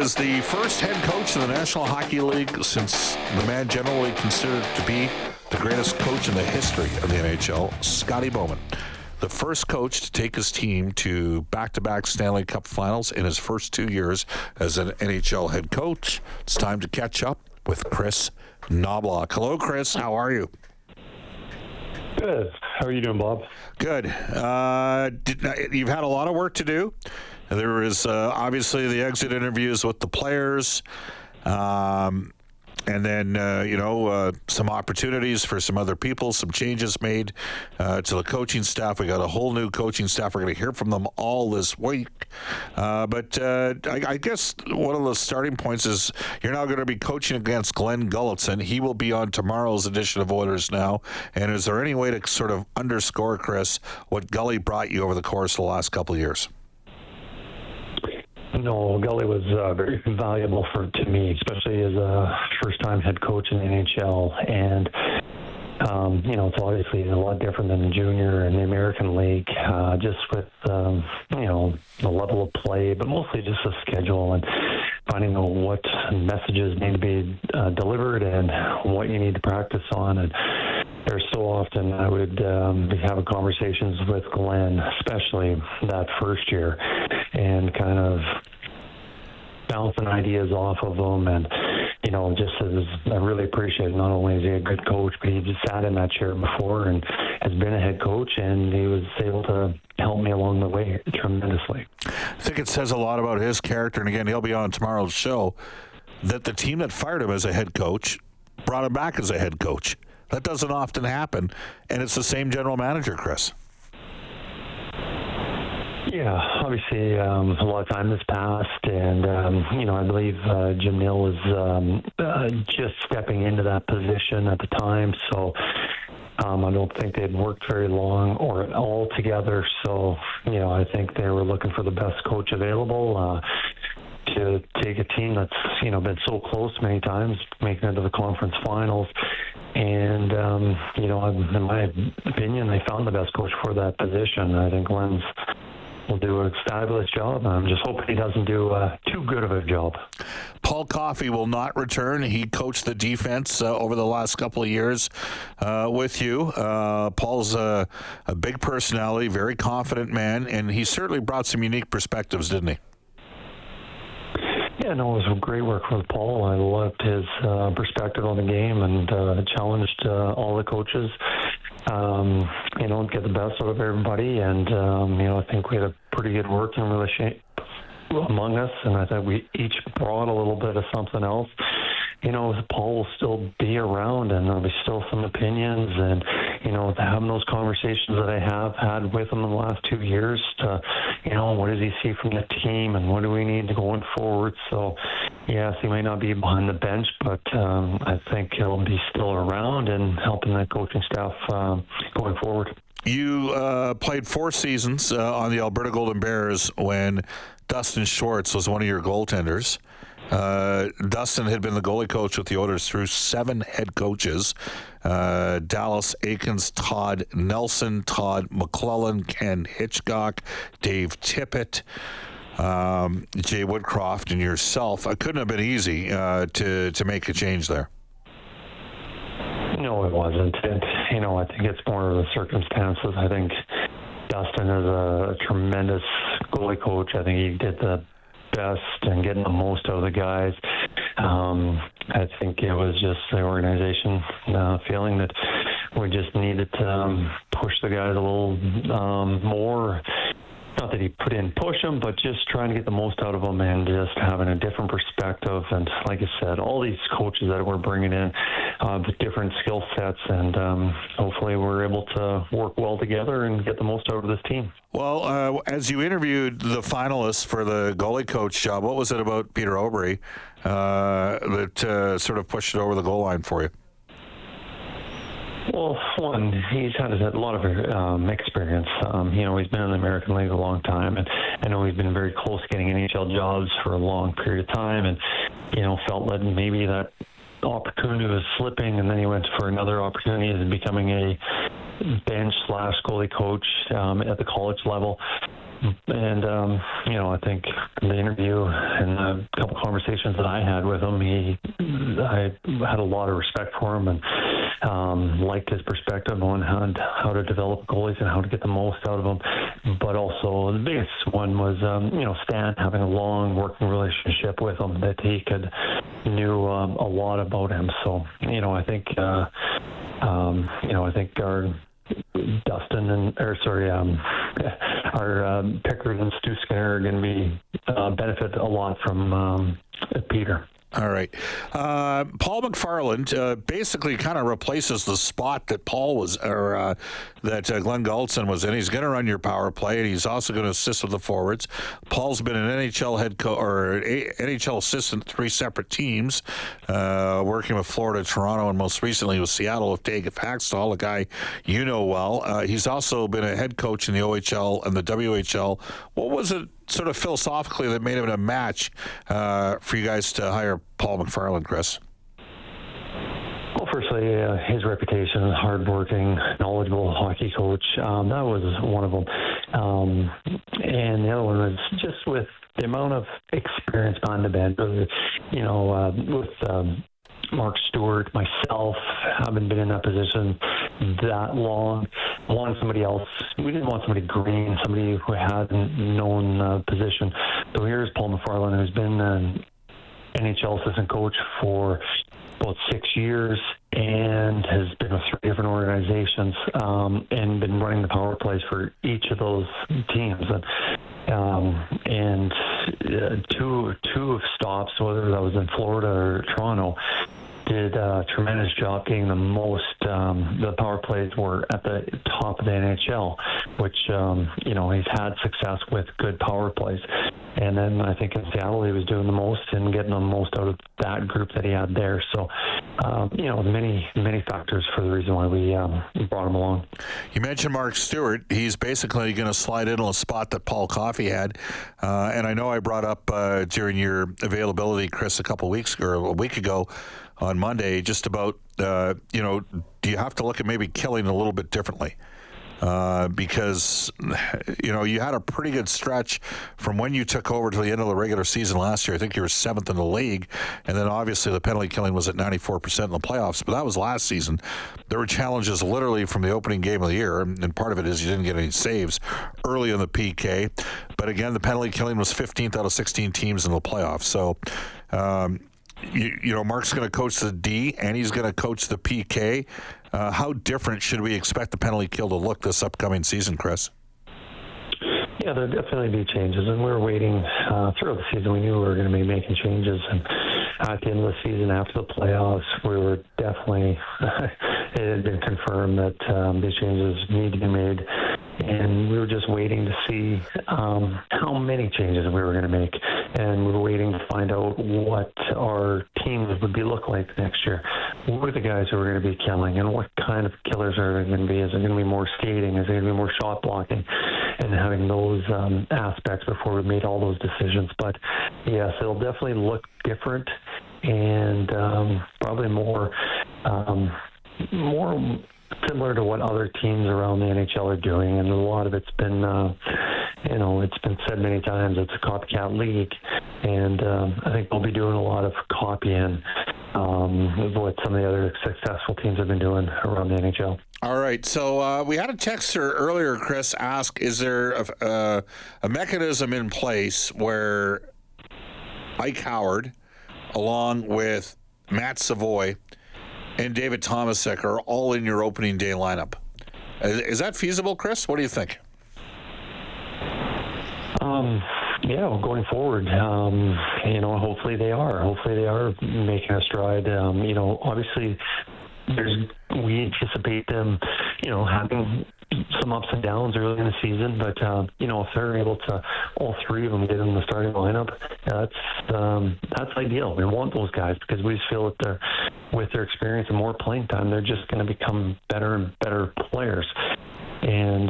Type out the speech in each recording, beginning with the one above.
is the first head coach in the National Hockey League since the man generally considered to be the greatest coach in the history of the NHL, Scotty Bowman. The first coach to take his team to back-to-back Stanley Cup finals in his first 2 years as an NHL head coach. It's time to catch up with Kris Knoblauch. Hello, Kris. How are you? Good. How are you doing, Bob? Good. You've had a lot of work to do. There is obviously the exit interviews with the players, and then, some opportunities for some other people, some changes made to the coaching staff. We got a whole new coaching staff. We're going to hear from them all this week. But I guess one of the starting points is you're now going to be coaching against Glenn Gulletson. He will be on tomorrow's edition of Oilers Now. And is there any way to sort of underscore, Kris, what Gully brought you over the course of the last couple of years? No, Gully was very valuable to me, especially as a first-time head coach in the NHL. And, it's obviously a lot different than the junior and the American League, just with, the level of play, but mostly just the schedule and finding out what messages need to be delivered and what you need to practice on. And there's so often I would be having conversations with Glenn, especially that first year, and kind of bouncing ideas off of him. And, I really appreciate it. Not only is he a good coach, but he just sat in that chair before and has been a head coach, and he was able to help me along the way tremendously. I think it says a lot about his character, and again, he'll be on tomorrow's show, that the team that fired him as a head coach brought him back as a head coach. That doesn't often happen, and it's the same general manager, Kris. Yeah, obviously a lot of time has passed, and I believe Jim Neal was just stepping into that position at the time, so I don't think they'd worked very long or at all together. So I think they were looking for the best coach available to take a team that's been so close many times, making it to the conference finals. And in my opinion, they found the best coach for that position. I think Glenn's will do a fabulous job. I'm just hoping he doesn't do too good of a job. Paul Coffey will not return. He coached the defense over the last couple of years with you. Paul's a big personality, very confident man, and he certainly brought some unique perspectives, didn't he? Yeah, no, it was great work with Paul. I loved his perspective on the game and challenged all the coaches. Get the best out of everybody, and I think we had a pretty good working relationship among us, and I thought we each brought a little bit of something else. Paul will still be around, and there'll be still some opinions, and having those conversations that I have had with him in the last 2 years to, what does he see from the team, and what do we need going forward? So, yes, he may not be behind the bench, but I think he'll be still around and helping that coaching staff going forward. You played 4 seasons on the Alberta Golden Bears when Dustin Schwarz was one of your goaltenders. Dustin had been the goalie coach with the Oilers through 7 head coaches. Dallas Aikens, Todd Nelson, Todd McClellan, Ken Hitchcock, Dave Tippett, Jay Woodcroft, and yourself. It couldn't have been easy to make a change there. No, it wasn't. I think it's more of the circumstances. I think Dustin is a tremendous goalie coach. I think he did the best and getting the most out of the guys. I think it was just the organization feeling that we just needed to push the guys a little more. Not that he push them, but just trying to get the most out of them and just having a different perspective. And like I said, all these coaches that we're bringing in with different skill sets, and hopefully we're able to work well together and get the most out of this team. Well, as you interviewed the finalists for the goalie coach job, what was it about Peter Obrey that sort of pushed it over the goal line for you? Well, one, he's had a lot of experience. He's been in the American League a long time, and I know he's been very close getting NHL jobs for a long period of time, and, felt that maybe that opportunity was slipping, and then he went for another opportunity as becoming a bench/goalie coach at the college level. And I think the interview and a couple conversations that I had with him, I had a lot of respect for him and liked his perspective on how to develop goalies and how to get the most out of them. But also the biggest one was, Stan having a long working relationship with him, that he knew a lot about him. So, I think our Dustin our Pickard and Stu Skinner are going to be benefit a lot from Peter. All right. Paul McFarland basically kind of replaces the spot that Paul was, or that Glenn Gulletson was in. He's going to run your power play, and he's also going to assist with the forwards. Paul's been an NHL head coach or NHL assistant, 3 separate teams, working with Florida, Toronto, and most recently with Seattle with David Haxtell, a guy you know well. He's also been a head coach in the OHL and the WHL. What was it sort of philosophically that made it a match for you guys to hire Paul McFarland, Kris? Well, firstly, his reputation, hardworking, knowledgeable hockey coach, that was one of them. And the other one was just with the amount of experience behind the bench, with Mark Stewart, myself, haven't been in that position that long. I wanted somebody else. We didn't want somebody green, somebody who hadn't known position. So here's Paul McFarland, who's been an NHL assistant coach for about 6 years and has been with 3 different organizations and been running the power plays for each of those teams. And two stops, whether that was in Florida or Toronto, did a tremendous job getting the most. The power plays were at the top of the NHL, which, he's had success with good power plays. And then I think in Seattle he was doing the most and getting the most out of that group that he had there. So, many factors for the reason why we brought him along. You mentioned Mark Stewart. He's basically going to slide in on a spot that Paul Coffey had. And I know I brought up during your availability, Kris, a week ago on Monday, just about, do you have to look at maybe killing a little bit differently? Because, you had a pretty good stretch from when you took over to the end of the regular season last year. I think you were 7th in the league. And then obviously the penalty killing was at 94% in the playoffs, but that was last season. There were challenges literally from the opening game of the year. And part of it is you didn't get any saves early in the PK. But again, the penalty killing was 15th out of 16 teams in the playoffs. So, Mark's going to coach the D and he's going to coach the PK. How different should we expect the penalty kill to look this upcoming season, Kris? Yeah, there'll definitely be changes, and we were waiting throughout the season. We knew we were going to be making changes, and at the end of the season, after the playoffs, we were definitely it had been confirmed that these changes need to be made, and we were just waiting to see how many changes we were going to make, and we were waiting to find out what our teams would look like next year. What are the guys who are going to be killing, and what kind of killers are they going to be? Is it going to be more skating? Is it going to be more shot blocking? And having those aspects before we made all those decisions. But yes, it'll definitely look different and probably more similar to what other teams around the NHL are doing. And a lot of it's been, it's been said many times, it's a copycat league. And I think we'll be doing a lot of copying what some of the other successful teams have been doing around the NHL. All right. So we had a texter earlier, Kris, ask, is there a mechanism in place where Ike Howard, along with Matt Savoy and David Tomasek, are all in your opening day lineup? Is that feasible, Kris? What do you think? Yeah, going forward, hopefully they are. Hopefully they are making a stride. Obviously, we anticipate them, having some ups and downs early in the season. But if they're able to, all 3 of them get in the starting lineup, that's ideal. We want those guys because we just feel that with their experience and more playing time, they're just going to become better and better players. And,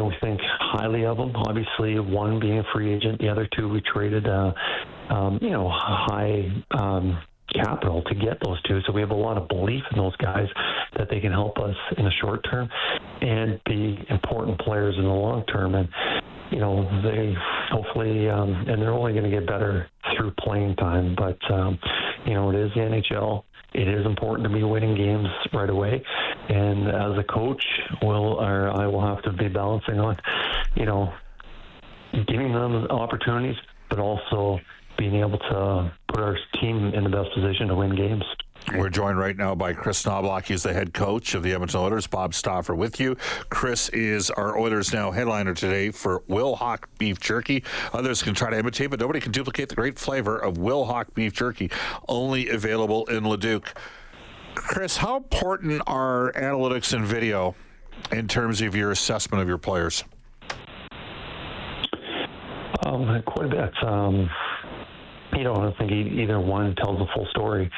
we think highly of them. Obviously, one being a free agent, the other 2 we traded, high capital to get those 2. So we have a lot of belief in those guys that they can help us in the short term and be important players in the long term. And, they hopefully, and they're only going to get better through playing time. But, it is the NHL. It is important to be winning games right away. And as a coach, I will have to be balancing on, giving them opportunities, but also being able to put our team in the best position to win games. We're joined right now by Kris Knoblauch. He's the head coach of the Edmonton Oilers. Bob Stauffer with you. Kris is our Oilers Now headliner today for Wilhauk Beef Jerky. Others can try to imitate, but nobody can duplicate the great flavor of Wilhauk Beef Jerky, only available in Leduc. Kris, how important are analytics and video in terms of your assessment of your players? Quite a bit. I don't think either one tells the full story.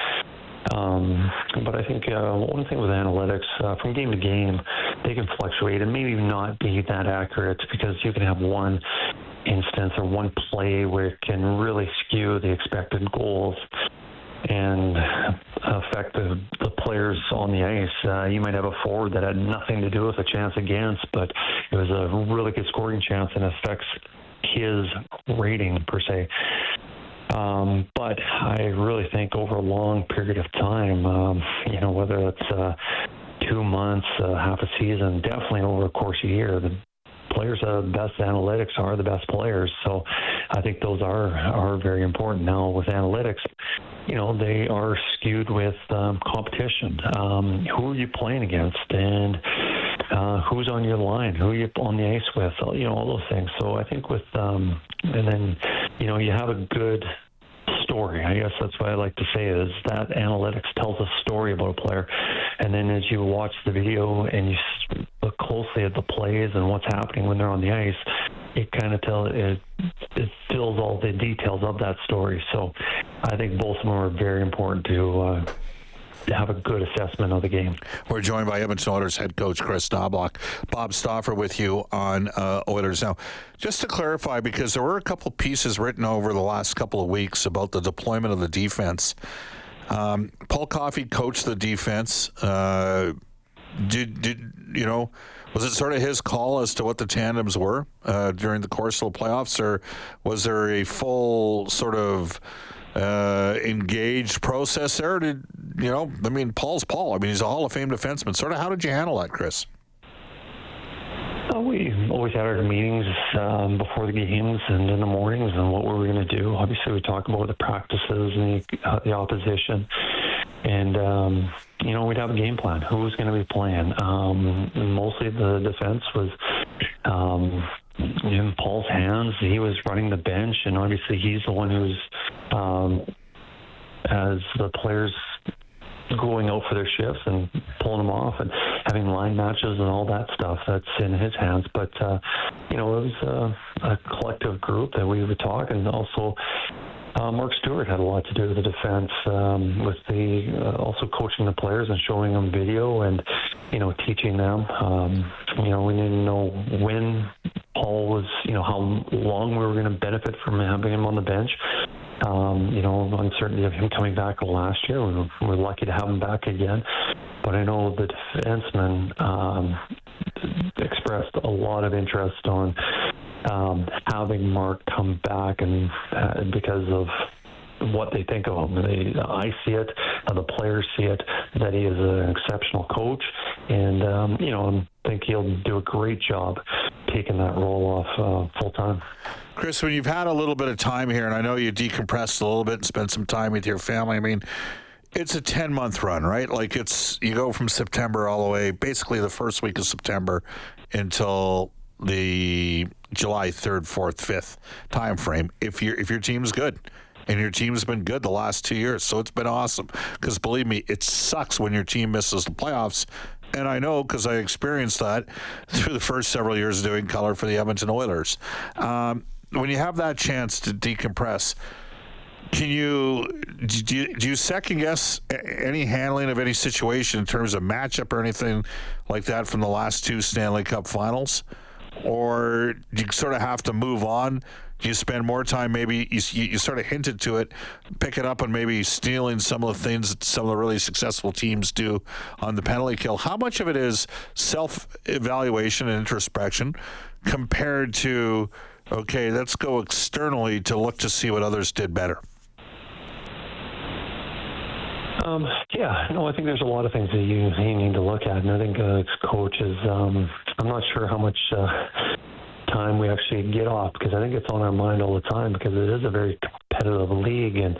But I think one thing with analytics, from game to game, they can fluctuate and maybe not be that accurate because you can have one instance or one play where it can really skew the expected goals and affect the players on the ice. You might have a forward that had nothing to do with a chance against, but it was a really good scoring chance and affects his rating per se. But I really think over a long period of time, whether it's 2 months, half a season, definitely over a course of a year, the players that have the best analytics are the best players. So I think those are very important. Now with analytics, they are skewed with competition. Who are you playing against? And who's on your line? Who are you on the ice with? All those things. So I think with, and then, you have a good story. I guess that's what I like to say is that analytics tells a story about a player. And then as you watch the video and you look closely at the plays and what's happening when they're on the ice, it kind of it fills all the details of that story. So I think both of them are very important to have a good assessment of the game. We're joined by Edmonton Oilers head coach Kris Knoblauch. Bob Stauffer with you on Oilers Now. Just to clarify, because there were a couple pieces written over the last couple of weeks about the deployment of the defense. Paul Coffey coached the defense. Was it sort of his call as to what the tandems were during the course of the playoffs, or was there a full sort of engaged process there? Paul's Paul. He's a Hall of Fame defenseman. Sort of, how did you handle that, Kris? We always had our meetings before the games and in the mornings and what we were going to do. Obviously, we talk about the practices and the opposition. And, we'd have a game plan. Who was going to be playing? Mostly the defense was in Paul's hands. He was running the bench, and obviously he's the one who's, as the players going out for their shifts and pulling them off and having line matches and all that stuff, that's in his hands. But, it was a collective group that we would talk, and also Mark Stewart had a lot to do with the defense, with the also coaching the players and showing them video and, teaching them. We didn't know when Paul was, how long we were going to benefit from having him on the bench. Uncertainty of him coming back last year. We're lucky to have him back again. But I know the defenseman expressed a lot of interest on having Mark come back, and because of what they think of him. I see it, the players see it, that he is an exceptional coach, and I think he'll do a great job taking that role off full time. Kris, when you've had a little bit of time here, and I know you decompressed a little bit and spent some time with your family, it's a 10-month run, right? Like you go from September all the way, basically the first week of September until the July 3rd, 4th, 5th time frame. If your team's good, and your team's been good the last 2 years, so it's been awesome. Because believe me, it sucks when your team misses the playoffs. And I know because I experienced that through the first several years doing color for the Edmonton Oilers. When you have that chance to decompress, do you second guess any handling of any situation in terms of matchup or anything like that from the last two Stanley Cup finals? Or do you sort of have to move on? Do you spend more time, maybe you sort of hinted to it, picking up on maybe stealing some of the things that some of the really successful teams do on the penalty kill? How much of it is self-evaluation and introspection compared to, okay, let's go externally to look to see what others did better? I think there's a lot of things that you need to look at, and I think as coaches, I'm not sure how much time we actually get off, because I think it's on our mind all the time, because it is a very competitive league, and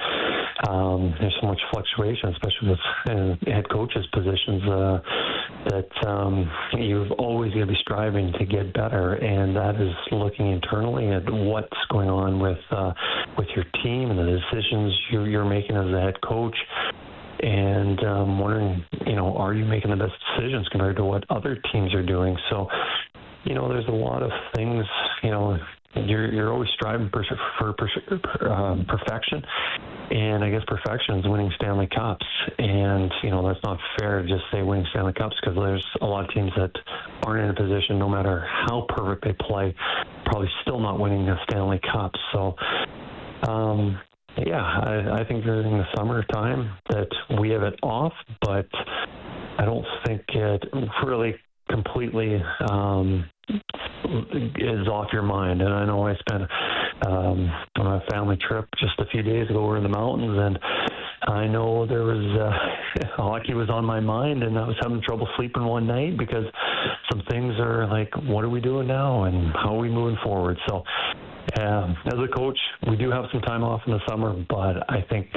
there's so much fluctuation, especially with head coaches' positions, that you've always got to be striving to get better, and that is looking internally at what's going on with your team and the decisions you're making as a head coach. And wondering, are you making the best decisions compared to what other teams are doing? So, there's a lot of things, you're always striving for perfection. And I guess perfection is winning Stanley Cups. And, that's not fair to just say winning Stanley Cups, because there's a lot of teams that aren't in a position, no matter how perfect they play, probably still not winning the Stanley Cups. So, I think during the summertime that we have it off, but I don't think it really completely is off your mind. And I know I spent on a family trip just a few days ago. We're in the mountains, and I know there was hockey was on my mind, and I was having trouble sleeping one night because some things are like, what are we doing now, and how are we moving forward? So as a coach, we do have some time off in the summer, but I think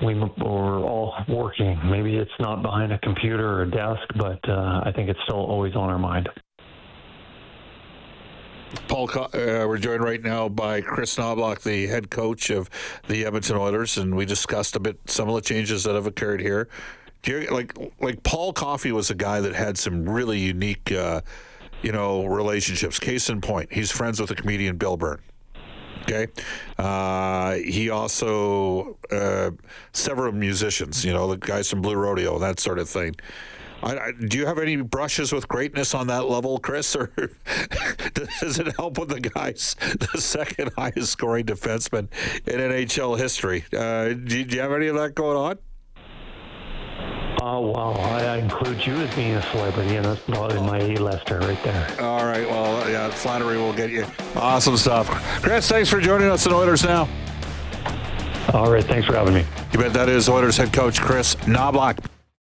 we're all working. Maybe it's not behind a computer or a desk, but I think it's still always on our mind. Paul, we're joined right now by Kris Knoblauch, the head coach of the Edmonton Oilers, and we discussed a bit some of the changes that have occurred here. Do you, like Paul Coffey was a guy that had some really unique relationships. Case in point, he's friends with the comedian Bill Byrne. Okay. He also, several musicians, the guys from Blue Rodeo, that sort of thing. Do you have any brushes with greatness on that level, Kris, or does it help with the guys, the second highest scoring defenseman in NHL history? Do you have any of that going on? Oh, wow. I include you as being a celebrity, and that's probably my A-lister right there. All right. Well, yeah, flattery will get you. Awesome stuff. Kris, thanks for joining us on Oilers Now. All right. Thanks for having me. You bet. That is Oilers head coach Kris Knoblauch.